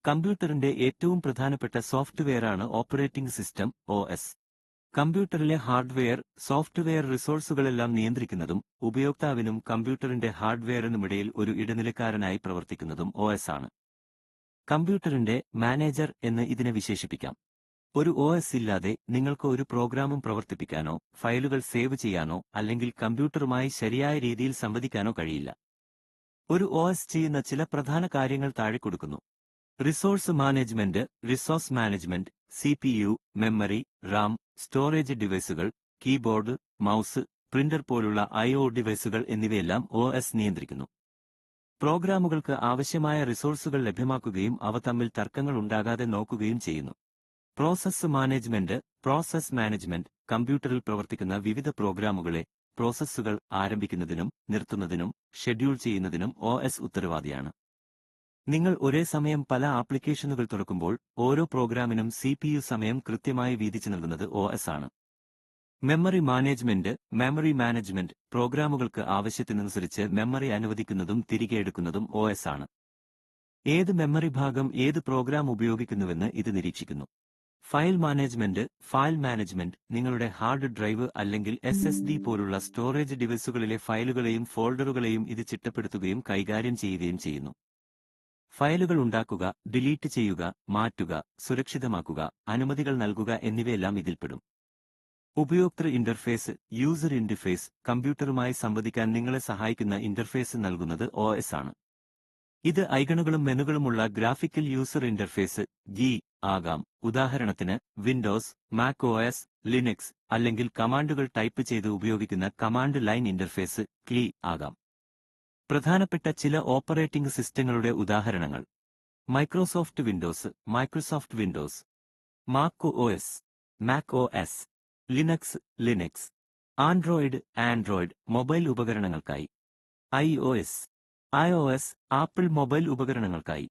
കമ്പ്യൂട്ടറിന്റെ ഏറ്റവും പ്രധാനപ്പെട്ട സോഫ്റ്റ്വെയറാണ് ഓപ്പറേറ്റിംഗ് സിസ്റ്റം (OS). കമ്പ്യൂട്ടറിലെ ഹാർഡ്വെയർ, സോഫ്റ്റ്വെയർ റിസോഴ്സുകളെല്ലാം നിയന്ത്രിക്കുന്നതും ഉപയോക്താവിനും കമ്പ്യൂട്ടറിന്റെ ഹാർഡ്വെയറിനുമിടയിൽ ഒരു ഇടനിലക്കാരനായി പ്രവർത്തിക്കുന്നതും OS ആണ്. കമ്പ്യൂട്ടറിന്റെ മാനേജർ എന്ന് ഇതിനെ വിശേഷിപ്പിക്കാം. ഒരു OS ഇല്ലാതെ നിങ്ങൾക്ക് ഒരു പ്രോഗ്രാമും പ്രവർത്തിപ്പിക്കാനോ, ഫയലുകൾ സേവ് ചെയ്യാനോ അല്ലെങ്കിൽ കമ്പ്യൂട്ടറുമായി ശരിയായ രീതിയിൽ സംവദിക്കാനോ കഴിയില്ല. ഒരു OS ചെയ്യുന്ന ചില പ്രധാന കാര്യങ്ങൾ താഴെ കൊടുക്കുന്നു. Resource management, CPU, memory, RAM, storage ഡിവൈസുകൾ, കീബോർഡ്, മൗസ്, പ്രിന്റർ പോലുള്ള I/O ഡിവൈസുകൾ എന്നിവയെല്ലാം OS നിയന്ത്രിക്കുന്നു. പ്രോഗ്രാമുകൾക്ക് ആവശ്യമായ റിസോഴ്സുകൾ ലഭ്യമാക്കുകയും അവ തമ്മിൽ തർക്കങ്ങൾ ഉണ്ടാകാതെ നോക്കുകയും ചെയ്യുന്നു. പ്രോസസ്സ് മാനേജ്മെന്റ് കമ്പ്യൂട്ടറിൽ പ്രവർത്തിക്കുന്ന വിവിധ പ്രോഗ്രാമുകളെ പ്രോസസ്സുകൾ ആരംഭിക്കുന്നതിനും നിർത്തുന്നതിനും ഷെഡ്യൂൾ ചെയ്യുന്നതിനും OS ഉത്തരവാദിയാണ്. നിങ്ങൾ ഒരേ സമയം പല ആപ്ലിക്കേഷനുകൾ തുറക്കുമ്പോൾ ഓരോ പ്രോഗ്രാമിനും CPU സമയം കൃത്യമായി വീതിച്ചു നൽകുന്നത് OS ആണ്. മെമ്മറി മാനേജ്മെന്റ് പ്രോഗ്രാമുകൾക്ക് ആവശ്യത്തിനനുസരിച്ച് മെമ്മറി അനുവദിക്കുന്നതും തിരികെ എടുക്കുന്നതും OS ആണ്. ഏത് മെമ്മറി ഭാഗം ഏത് പ്രോഗ്രാം ഉപയോഗിക്കുന്നുവെന്ന് ഇത് നിരീക്ഷിക്കുന്നു. ഫയൽ മാനേജ്മെന്റ് നിങ്ങളുടെ ഹാർഡ് ഡ്രൈവ് അല്ലെങ്കിൽ SSD പോലുള്ള സ്റ്റോറേജ് ഡിവൈസുകളിലെ ഫയലുകളെയും ഫോൾഡറുകളെയും ഇത് ചിട്ടപ്പെടുത്തുകയും കൈകാര്യം ചെയ്യുകയും ചെയ്യുന്നു. ഫയലുകൾ ഉണ്ടാക്കുക, ഡിലീറ്റ് ചെയ്യുക, മാറ്റുക, സുരക്ഷിതമാക്കുക, അനുമതികൾ നൽകുക എന്നിവയെല്ലാം ഇതിൽപ്പെടും. ഉപയോക്തൃ യൂസർ ഇന്റർഫേസ് കമ്പ്യൂട്ടറുമായി സംവദിക്കാൻ നിങ്ങളെ സഹായിക്കുന്ന ഇന്റർഫേസ് നൽകുന്നത് OS ആണ്. ഇത് ഐക്കണുകളും മെനുകളുമുള്ള ഗ്രാഫിക്കൽ യൂസർ ഇന്റർഫേസ് (GUI) ആകാം. ഉദാഹരണത്തിന് വിൻഡോസ്, മാക് OS, ലിനക്സ് അല്ലെങ്കിൽ കമാൻഡുകൾ ടൈപ്പ് ചെയ്ത് ഉപയോഗിക്കുന്ന കമാൻഡ് ലൈൻ ഇന്റർഫേസ് (CLI) ആകാം. പ്രധാനപ്പെട്ട ചില ഓപ്പറേറ്റിംഗ് സിസ്റ്റങ്ങളുടെ ഉദാഹരണങ്ങൾ: Microsoft Windows, Mac OS, Linux, Android mobile ഉപകരണങ്ങൾക്കായി, iOS, ആപ്പിൾ മൊബൈൽ ഉപകരണങ്ങൾക്കായി.